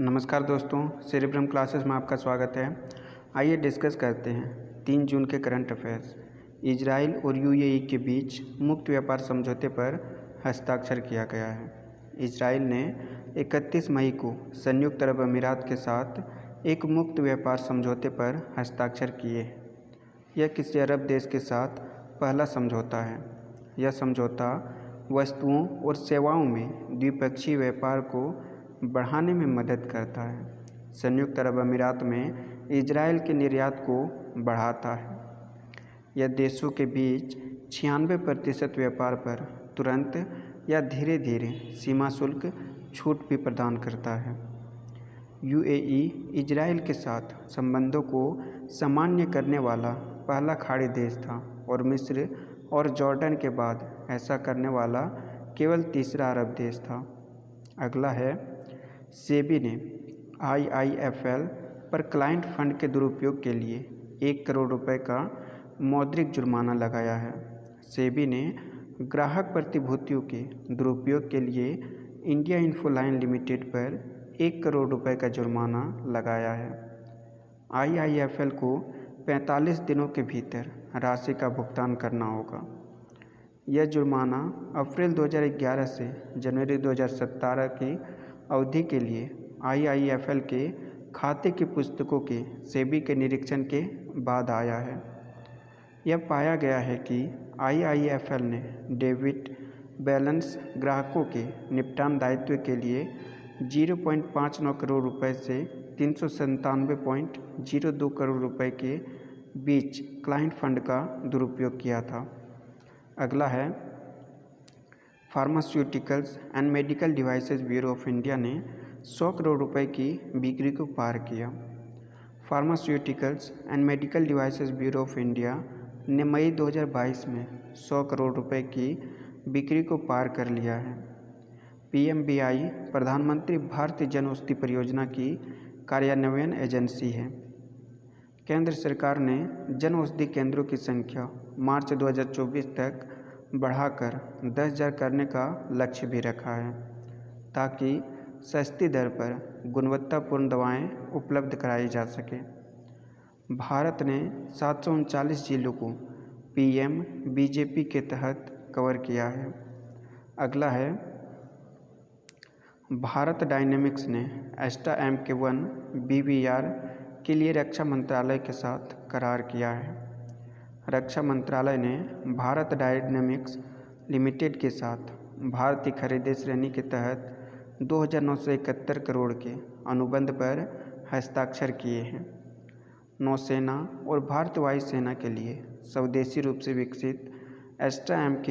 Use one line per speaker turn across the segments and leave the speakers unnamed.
नमस्कार दोस्तों, cerebrum classes में आपका स्वागत है। आइए डिस्कस करते हैं 3 जून के करंट अफेयर्स। इजराइल और यूएई के बीच मुक्त व्यापार समझौते पर हस्ताक्षर किया गया है। इजराइल ने 31 मई को संयुक्त अरब अमीरात के साथ एक मुक्त व्यापार समझौते पर हस्ताक्षर किए। यह किसी अरब देश के साथ पहला समझौता है। यह समझौता वस्तुओं और सेवाओं में द्विपक्षीय व्यापार को बढ़ाने में मदद करता है। संयुक्त अरब अमीरात में इजराइल के निर्यात को बढ़ाता है। यह देशों के बीच 96% व्यापार पर तुरंत या धीरे धीरे सीमा शुल्क छूट भी प्रदान करता है। यूएई इजराइल के साथ संबंधों को सामान्य करने वाला पहला खाड़ी देश था और मिस्र और जॉर्डन के बाद ऐसा करने वाला केवल तीसरा अरब देश था। अगला है, सेबी ने आईआईएफएल पर क्लाइंट फंड के दुरुपयोग के लिए 1 करोड़ रुपए का मौद्रिक जुर्माना लगाया है। सेबी ने ग्राहक प्रतिभूतियों के दुरुपयोग के लिए इंडिया इन्फोलाइन लिमिटेड पर 1 करोड़ रुपए का जुर्माना लगाया है। आईआईएफएल को 45 दिनों के भीतर राशि का भुगतान करना होगा। यह जुर्माना अप्रैल 2011 से जनवरी 2017 की अवधि के लिए आईआईएफएल के खाते की पुस्तकों के सेबी के निरीक्षण के बाद आया है। यह पाया गया है कि आईआईएफएल ने डेबिट बैलेंस ग्राहकों के निपटान दायित्व के लिए 0.59 करोड़ रुपए से 397.02 करोड़ रुपए के बीच क्लाइंट फंड का दुरुपयोग किया था। अगला है, pharmaceuticals and medical devices bureau of India ने 100 करोड़ रुपए की बिक्री को पार किया। Pharmaceuticals and medical devices bureau of India ने मई 2022 में 100 करोड़ रुपए की बिक्री को पार कर लिया है। पीएमबीआई प्रधानमंत्री भारतीय जन औषधि परियोजना की कार्यान्वयन एजेंसी है। केंद्र सरकार ने जन औषधि केंद्रों की संख्या मार्च 2024 तक बढ़ाकर 10,000 करने का लक्ष्य भी रखा है, ताकि सस्ती दर पर गुणवत्तापूर्ण दवाएं उपलब्ध कराई जा सके। भारत ने 739 जिलों को पीएम-बीजेपी के तहत कवर किया है। अगला है, भारत डायनेमिक्स ने एस्टा MK1 BVR के लिए रक्षा मंत्रालय के साथ करार किया है। रक्षा मंत्रालय ने भारत डायनेमिक्स लिमिटेड के साथ भारतीय खरीदे श्रेणी के तहत 2,971 करोड़ के अनुबंध पर हस्ताक्षर किए हैं। नौसेना और भारतीय वायुसेना के लिए स्वदेशी रूप से विकसित Astra MK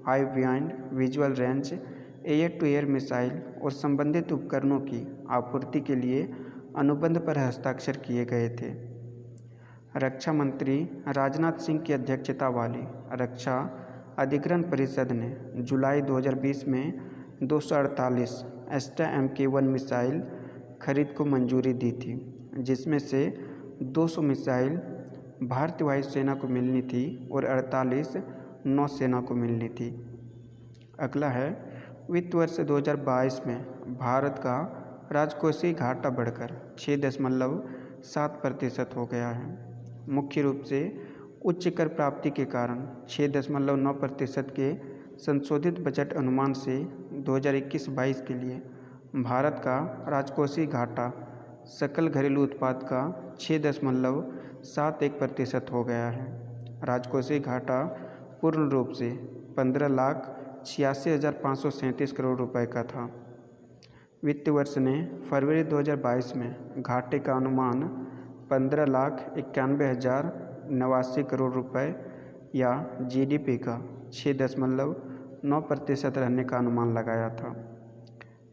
high band visual range air to air missile और संबंधित उपकरणों की आपूर्ति के लिए अनुबंध पर हस्ताक्षर किए गए थे। रक्षा मंत्री राजनाथ सिंह की अध्यक्षता वाली रक्षा अधिग्रहण परिषद ने जुलाई 2020 में 248 एस्ट्रा MK1 मिसाइल खरीद को मंजूरी दी थी, जिसमें से 200 मिसाइल भारतीय वायुसेना को मिलनी थी और 48 नौसेना को मिलनी थी। अगला है, वित्त वर्ष 2022 में भारत का राजकोषीय घाटा बढ़कर 6.7% हो गया है। मुख्य रूप से उच्च कर प्राप्ति के कारण 6.9% के संशोधित बजट अनुमान से 2021-22 के लिए भारत का राजकोषीय घाटा सकल घरेलू उत्पाद का 6.71% हो गया है। राजकोषीय घाटा पूर्ण रूप से 15,86,537 करोड़ रुपए का था। वित्त वर्ष ने फरवरी 2022 में घाटे का अनुमान 15,91,089 करोड़ रुपए या जीडीपी का 6.9% रहने का अनुमान लगाया था।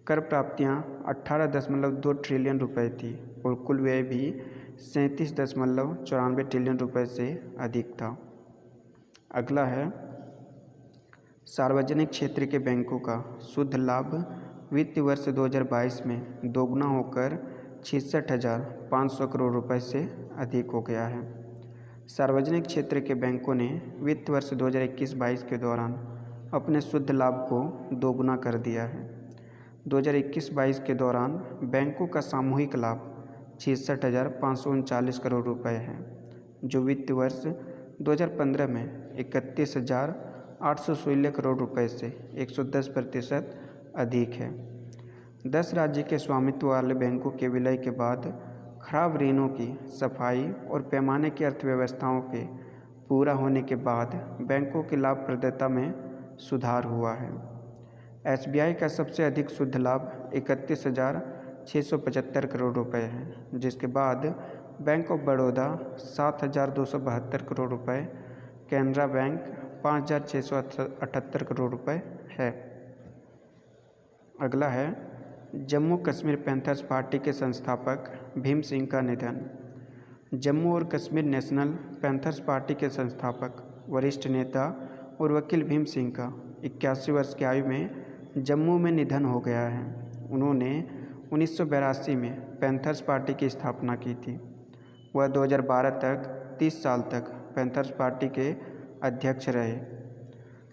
कर प्राप्तियां 18.2 ट्रिलियन रुपए थी और कुल व्यय भी 37.94 ट्रिलियन रुपए से अधिक था। अगला है, सार्वजनिक क्षेत्र के बैंकों का शुद्ध लाभ वित्त वर्ष 2022 में दोगुना होकर 66,500 करोड़ रुपए से अधिक हो गया है। सार्वजनिक क्षेत्र के बैंकों ने वित्त वर्ष 2021-22 के दौरान अपने शुद्ध लाभ को दोगुना कर दिया है। 2021-22 के दौरान बैंकों का सामूहिक लाभ 66,539 करोड़ रुपए है, जो वित्त वर्ष 2015 में 31,816 करोड़ रुपए से 110% अधिक है। 10 राज्य के स्वामित्व वाले बैंकों के विलय के बाद खराब ऋणों की सफाई और पैमाने की अर्थव्यवस्थाओं के पूरा होने के बाद बैंकों की लाभप्रदता में सुधार हुआ है। एसबीआई का सबसे अधिक शुद्ध लाभ 31,675 करोड़ रुपए है, जिसके बाद बैंक ऑफ बड़ौदा 7,272 करोड़ रुपए, कैनरा बैंक 5,678 करोड़ रुपए है। अगला है जम्मू कश्मीर पैंथर्स पार्टी के संस्थापक भीम सिंह का निधन। जम्मू और कश्मीर नेशनल पैंथर्स पार्टी के संस्थापक वरिष्ठ नेता और वकील भीम सिंह का 81 वर्ष की आयु में जम्मू में निधन हो गया है। उन्होंने 1982 में पैंथर्स पार्टी की स्थापना की थी। वह 2012 तक 30 साल तक पैंथर्स पार्टी के अध्यक्ष रहे।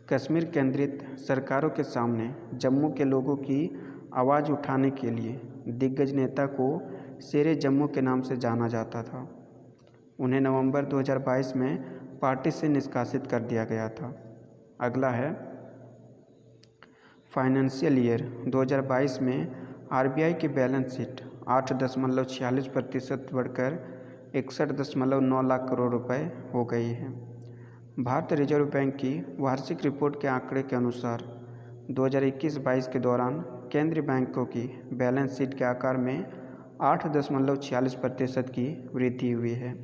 कश्मीर केंद्रित सरकारों के सामने जम्मू के लोगों की आवाज़ उठाने के लिए दिग्गज नेता को शेरे जम्मू के नाम से जाना जाता था। उन्हें नवंबर 2022 में पार्टी से निष्कासित कर दिया गया था। अगला है फाइनेंशियल ईयर 2022 में आरबीआई की बैलेंस शीट 8.46% बढ़कर 61.9 लाख करोड़ रुपए हो गई है। भारतीय रिजर्व बैंक की वार्षिक रिपोर्ट के आंकड़े के अनुसार 2021-22 के दौरान केंद्रीय बैंकों की बैलेंस शीट के आकार में 8.46% की वृद्धि हुई है।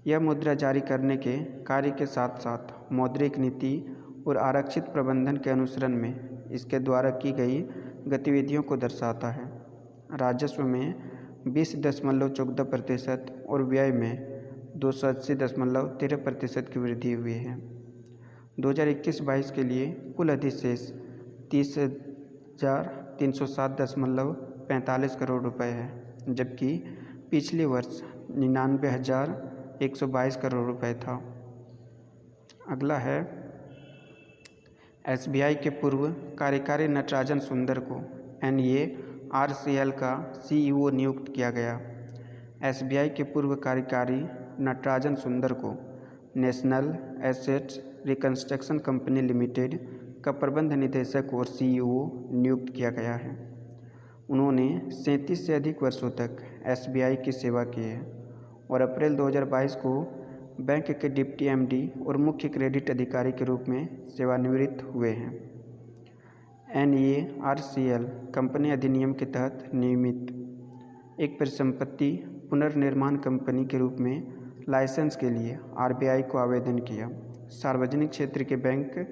यह मुद्रा जारी करने के कार्य के साथ साथ मौद्रिक नीति और आरक्षित प्रबंधन के अनुसरण में इसके द्वारा की गई गतिविधियों को दर्शाता है। राजस्व में 20.14% और व्यय में 280.13% की वृद्धि हुई है। 2021-22 के लिए कुल अधिशेष 30,307.45 करोड़ रुपए है, जबकि पिछले वर्ष 99,122 करोड़ रुपए था। अगला है एसबीआई के पूर्व कार्यकारी नटराजन सुंदर को NARCL का CEO नियुक्त किया गया। एसबीआई के पूर्व कार्यकारी नटराजन सुंदर को national assets reconstruction company limited का प्रबंध निदेशक और CEO नियुक्त किया गया है। उन्होंने 37 से अधिक वर्षों तक एसबीआई की सेवा की है और अप्रैल 2022 को बैंक के डिप्टी MD और मुख्य क्रेडिट अधिकारी के रूप में सेवानिवृत्त हुए हैं। NARCL कंपनी अधिनियम के तहत नियमित एक परिसंपत्ति पुनर्निर्माण कंपनी के रूप में लाइसेंस के लिए आरबीआई को आवेदन किया। सार्वजनिक क्षेत्र के बैंक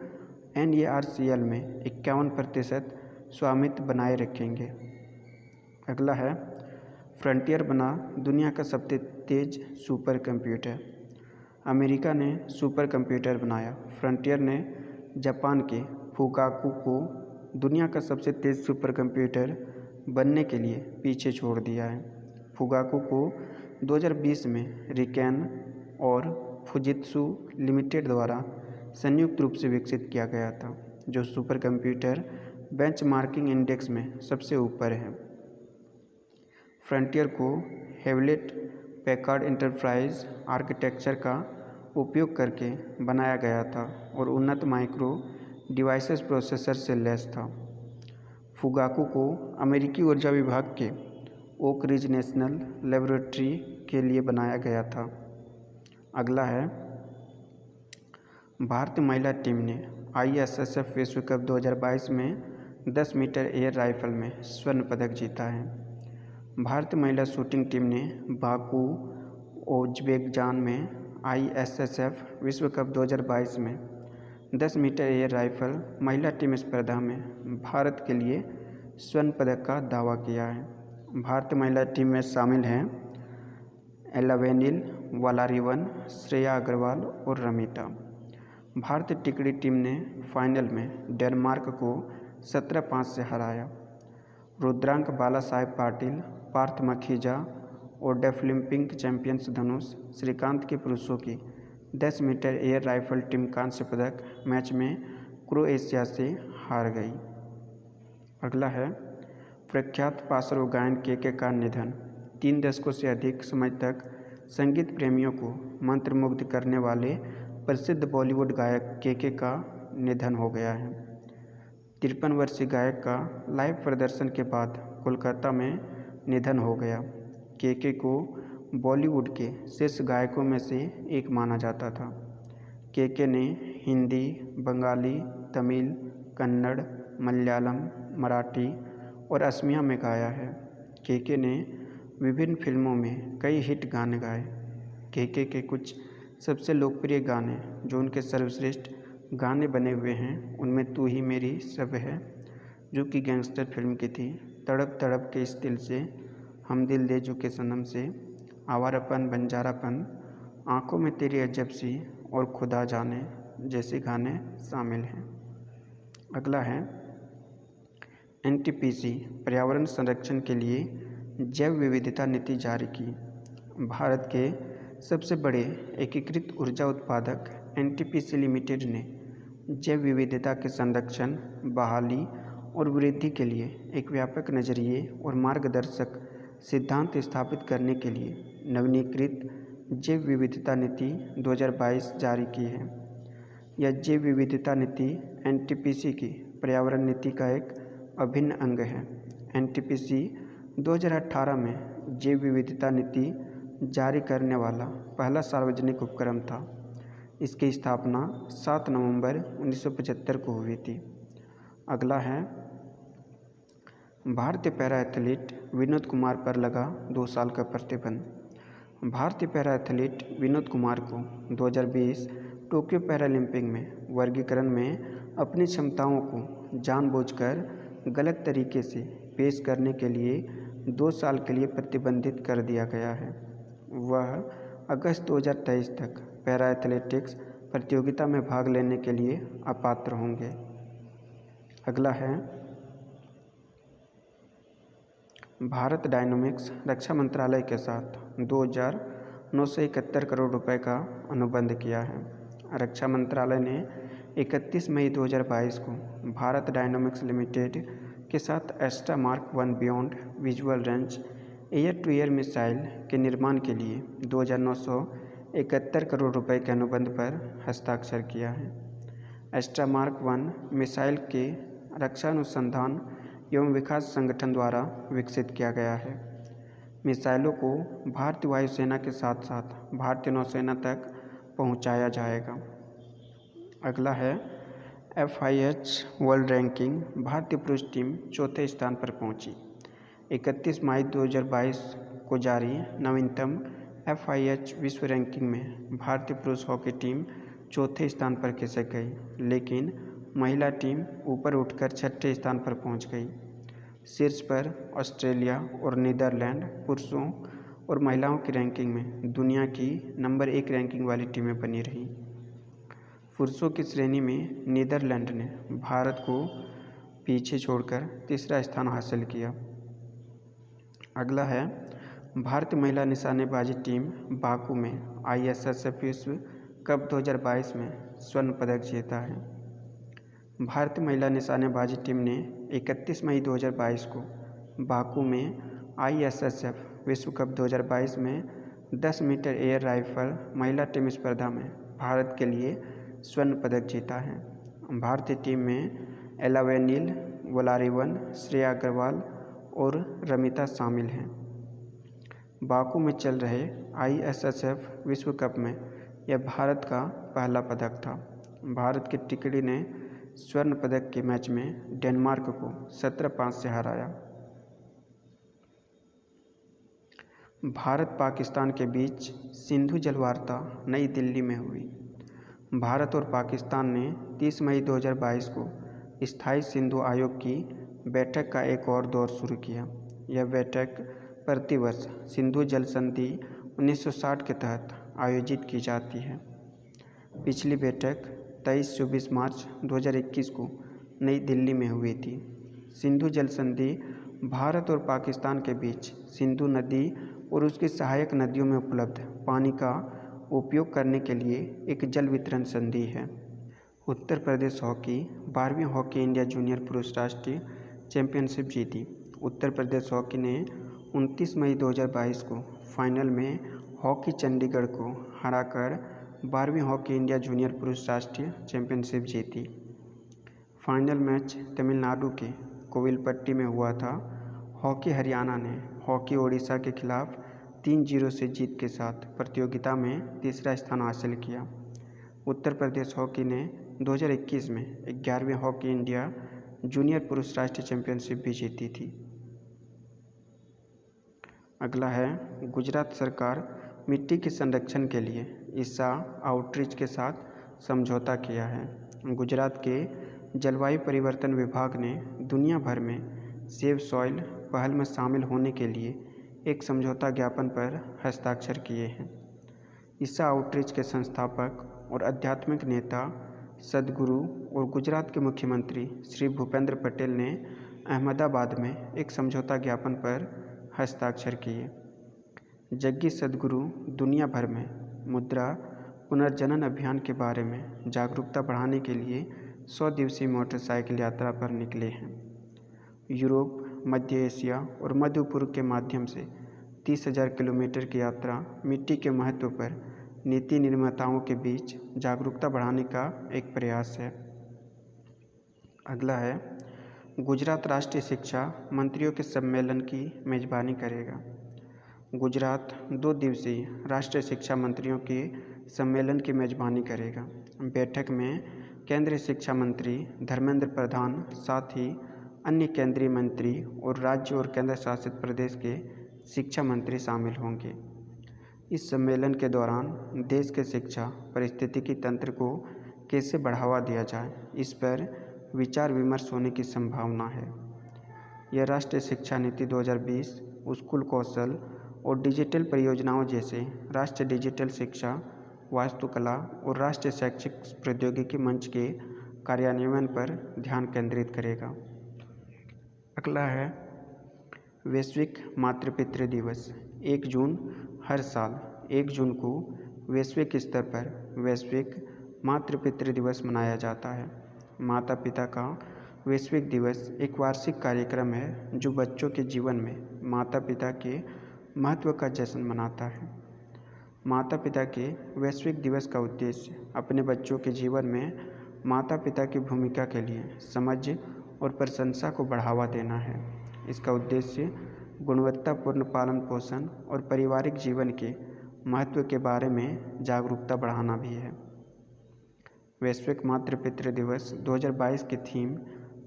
NARCL में 51% स्वामित्व बनाए रखेंगे। अगला है फ्रंटियर बना दुनिया का सबसे तेज सुपर कंप्यूटर। अमेरिका ने सुपर कंप्यूटर बनाया। फ्रंटियर ने जापान के फुकाकू को दुनिया का सबसे तेज सुपर कंप्यूटर बनने के लिए पीछे छोड़ दिया है। फुकाकू को 2020 में रिकेन और फुजित्सु लिमिटेड द्वारा संयुक्त रूप से विकसित किया गया था, जो सुपर कंप्यूटर बेंचमार्किंग इंडेक्स में सबसे ऊपर है। फ्रंटियर को हेवलेट पैकार्ड एंटरप्राइज आर्किटेक्चर का उपयोग करके बनाया गया था और उन्नत माइक्रो डिवाइसेस प्रोसेसर से लैस था। फुगाकू को अमेरिकी ऊर्जा विभाग के ओक रिज नेशनल लेबोरेटरी के लिए बनाया गया था। अगला है भारतीय महिला टीम ने ISSF विश्व कप 2022 में 10 मीटर एयर राइफल में स्वर्ण पदक जीता है। भारतीय महिला शूटिंग टीम ने बाकू उज़्बेकिस्तान में ISSF विश्व कप 2022 में 10 मीटर एयर राइफल महिला टीम स्पर्धा में भारत के लिए स्वर्ण पदक का दावा किया है। भारतीय महिला टीम में शामिल हैं एलावेनिल वालारिवन, श्रेया अग्रवाल और रमिता। भारतीय टिकड़ी टीम ने फाइनल में डेनमार्क को 17-5 से हराया। रुद्रांक बाला साहेब पाटिल, पार्थ मखीजा और डेफलिम्पिंग चैंपियंस धनुष श्रीकांत के पुरुषों की 10 मीटर एयर राइफल टीम कांस्य पदक मैच में क्रोएशिया से हार गई। अगला है प्रख्यात पार्श्व गायन के का निधन। 3 दशकों से अधिक समय तक संगीत प्रेमियों को मंत्रमुग्ध करने वाले प्रसिद्ध बॉलीवुड गायक के का निधन हो गया है। 53 वर्षीय गायक का लाइव प्रदर्शन के बाद कोलकाता में निधन हो गया। के को बॉलीवुड के शीर्ष गायकों में से एक माना जाता था। के ने हिंदी, बंगाली, तमिल, कन्नड़, मलयालम, मराठी और असमिया में गाया है। के ने विभिन्न फिल्मों में कई हिट गाने गाए। के कुछ सबसे लोकप्रिय गाने जो उनके सर्वश्रेष्ठ गाने बने हुए हैं उनमें तू ही मेरी सब है, जो कि गैंगस्टर फिल्म की थी, तड़प तड़प के इस दिल से, हम दिल दे चुके सनम से, आवारापन बंजारापन, आंखों में तेरी अजब सी और खुदा जाने जैसे गाने शामिल हैं। अगला है NTPC पर्यावरण संरक्षण के लिए जैव विविधता नीति जारी की। भारत के सबसे बड़े एकीकृत ऊर्जा उत्पादक NTPC लिमिटेड ने जैव विविधता के संरक्षण, बहाली और वृद्धि के लिए एक व्यापक नज़रिए और मार्गदर्शक सिद्धांत स्थापित करने के लिए नवीनीकृत जैव विविधता नीति 2022 जारी की है। यह जैव विविधता नीति NTPC की पर्यावरण नीति का एक अभिन्न अंग है। NTPC 2018 में जैव विविधता नीति जारी करने वाला पहला सार्वजनिक उपक्रम था। इसकी स्थापना 7 नवंबर 1975 को हुई थी। अगला है भारतीय पैरा एथलीट विनोद कुमार पर लगा 2 साल का प्रतिबंध। भारतीय पैरा एथलीट विनोद कुमार को 2020 टोक्यो पैरालंपिक में वर्गीकरण में अपनी क्षमताओं को जानबूझकर गलत तरीके से पेश करने के लिए 2 साल के लिए प्रतिबंधित कर दिया गया है। वह अगस्त 2023 तक पैरा एथलेटिक्स प्रतियोगिता में भाग लेने के लिए अपात्र होंगे। अगला है भारत डायनामिक्स रक्षा मंत्रालय के साथ 2,971 करोड़ रुपए का अनुबंध किया है। रक्षा मंत्रालय ने 31 मई 2022 को भारत डायनामिक्स लिमिटेड के साथ Astra mark 1 beyond visual range air to air missile के निर्माण के लिए 2,971 करोड़ रुपए के अनुबंध पर हस्ताक्षर किया है। एस्ट्रा मार्क 1 मिसाइल के रक्षा अनुसंधान एवं विकास संगठन द्वारा विकसित किया गया है। मिसाइलों को भारतीय वायुसेना के साथ साथ भारतीय नौसेना तक पहुंचाया जाएगा। अगला है FIH वर्ल्ड रैंकिंग। भारतीय पुरुष टीम चौथे स्थान पर पहुंची। 31 मई 2022 को जारी नवीनतम FIH विश्व रैंकिंग में भारतीय पुरुष हॉकी टीम चौथे स्थान पर खिसक गई, लेकिन महिला टीम ऊपर उठकर छठे स्थान पर पहुंच गई। शीर्ष पर ऑस्ट्रेलिया और नीदरलैंड पुरुषों और महिलाओं की रैंकिंग में दुनिया की नंबर 1 रैंकिंग वाली टीमें बनी रहीं। पुरुषों की श्रेणी में नीदरलैंड ने भारत को पीछे छोड़कर तीसरा स्थान हासिल किया। अगला है भारतीय महिला निशानेबाजी टीम बाकू में ISSF विश्व कप 2022 में स्वर्ण पदक जीता है। भारतीय महिला निशानेबाजी टीम ने 31 मई 2022 को बाकू में ISSF विश्व कप 2022 में 10 मीटर एयर राइफल महिला टीम स्पर्धा में भारत के लिए स्वर्ण पदक जीता है। भारतीय टीम में एलावेनिल वलारिवन, श्रेया अग्रवाल और रमिता शामिल हैं। बाकू में चल रहे ISSF विश्व कप में यह भारत का पहला पदक था। भारत की टिकड़ी ने स्वर्ण पदक के मैच में डेनमार्क को 17-5 से हराया। भारत पाकिस्तान के बीच सिंधु जलवार्ता नई दिल्ली में हुई। भारत और पाकिस्तान ने 30 मई 2022 को स्थायी सिंधु आयोग की बैठक का एक और दौर शुरू किया। यह बैठक प्रतिवर्ष सिंधु जल संधि 1960 के तहत आयोजित की जाती है। पिछली बैठक 23-24 मार्च 2021 को नई दिल्ली में हुई थी। सिंधु जल संधि भारत और पाकिस्तान के बीच सिंधु नदी और उसकी सहायक नदियों में उपलब्ध पानी का उपयोग करने के लिए एक जल वितरण संधि है। उत्तर प्रदेश हॉकी 12वीं हॉकी इंडिया जूनियर पुरुष राष्ट्रीय चैंपियनशिप जीती। उत्तर प्रदेश हॉकी ने 29 मई 2022 को फाइनल में हॉकी चंडीगढ़ को हराकर 12वीं हॉकी इंडिया जूनियर पुरुष राष्ट्रीय चैंपियनशिप जीती। फाइनल मैच तमिलनाडु के कोविलपट्टी में हुआ था। हॉकी हरियाणा ने हॉकी ओडिशा के खिलाफ 3-0 से जीत के साथ प्रतियोगिता में तीसरा स्थान हासिल किया। उत्तर प्रदेश हॉकी ने 2021 में 11वीं हॉकी इंडिया जूनियर पुरुष राष्ट्रीय चैंपियनशिप भी जीती थी। अगला है, गुजरात सरकार मिट्टी के संरक्षण के लिए ईसा आउटरीच के साथ समझौता किया है। गुजरात के जलवायु परिवर्तन विभाग ने दुनिया भर में सेव सॉइल पहल में शामिल होने के लिए एक समझौता ज्ञापन पर हस्ताक्षर किए हैं। ईसा आउटरीच के संस्थापक और आध्यात्मिक नेता सदगुरु और गुजरात के मुख्यमंत्री श्री भूपेंद्र पटेल ने अहमदाबाद में एक समझौता ज्ञापन पर हस्ताक्षर किए। जग्गी सदगुरु दुनिया भर में मुद्रा पुनर्जनन अभियान के बारे में जागरूकता बढ़ाने के लिए 100 दिवसीय मोटरसाइकिल यात्रा पर निकले हैं। यूरोप, मध्य एशिया और मध्य पूर्व के माध्यम से 30,000 किलोमीटर की यात्रा मिट्टी के महत्व पर नीति निर्माताओं के बीच जागरूकता बढ़ाने का एक प्रयास है। अगला है, गुजरात राष्ट्रीय शिक्षा मंत्रियों के सम्मेलन की मेज़बानी करेगा। गुजरात 2 दिवसीय राष्ट्रीय शिक्षा मंत्रियों के सम्मेलन की मेज़बानी करेगा। बैठक में केंद्रीय शिक्षा मंत्री धर्मेंद्र प्रधान, साथ ही अन्य केंद्रीय मंत्री और राज्य और केंद्र शासित प्रदेश के शिक्षा मंत्री शामिल होंगे। इस सम्मेलन के दौरान देश के शिक्षा पारिस्थितिकी तंत्र को कैसे बढ़ावा दिया जाए, इस पर विचार विमर्श होने की संभावना है। यह राष्ट्रीय शिक्षा नीति 2020, स्कूल कौशल और डिजिटल परियोजनाओं जैसे राष्ट्रीय डिजिटल शिक्षा, वास्तुकला और राष्ट्रीय शैक्षिक प्रौद्योगिकी मंच के कार्यान्वयन पर ध्यान केंद्रित करेगा। अगला है, वैश्विक मातृपितृ दिवस। 1 जून हर साल 1 जून को वैश्विक स्तर पर वैश्विक मातृपितृ दिवस मनाया जाता है। माता पिता का वैश्विक दिवस एक वार्षिक कार्यक्रम है जो बच्चों के जीवन में माता पिता के महत्व का जश्न मनाता है। माता पिता के वैश्विक दिवस का उद्देश्य अपने बच्चों के जीवन में माता पिता की भूमिका के लिए समझ और प्रशंसा को बढ़ावा देना है। इसका उद्देश्य गुणवत्तापूर्ण पालन पोषण और पारिवारिक जीवन के महत्व के बारे में जागरूकता बढ़ाना भी है। वैश्विक मातृपितृ दिवस 2022 की थीम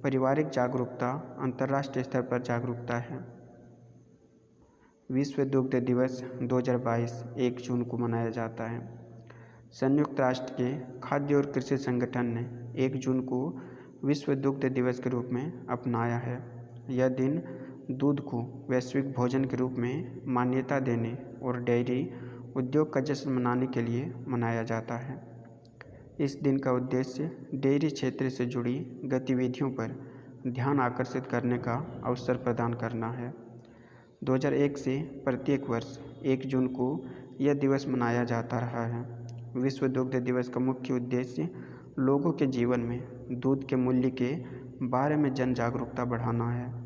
पारिवारिक जागरूकता, अंतर्राष्ट्रीय स्तर पर जागरूकता है। विश्व दुग्ध दिवस 2022 1 जून को मनाया जाता है। संयुक्त राष्ट्र के खाद्य और कृषि संगठन ने 1 जून को विश्व दुग्ध दिवस के रूप में अपनाया है। यह दिन दूध को वैश्विक भोजन के रूप में मान्यता देने और डेयरी उद्योग का जश्न मनाने के लिए मनाया जाता है। इस दिन का उद्देश्य डेयरी क्षेत्र से जुड़ी गतिविधियों पर ध्यान आकर्षित करने का अवसर प्रदान करना है। 2001 से प्रत्येक वर्ष 1 जून को यह दिवस मनाया जाता रहा है। विश्व दुग्ध दिवस का मुख्य उद्देश्य लोगों के जीवन में दूध के मूल्य के बारे में जन जागरूकता बढ़ाना है।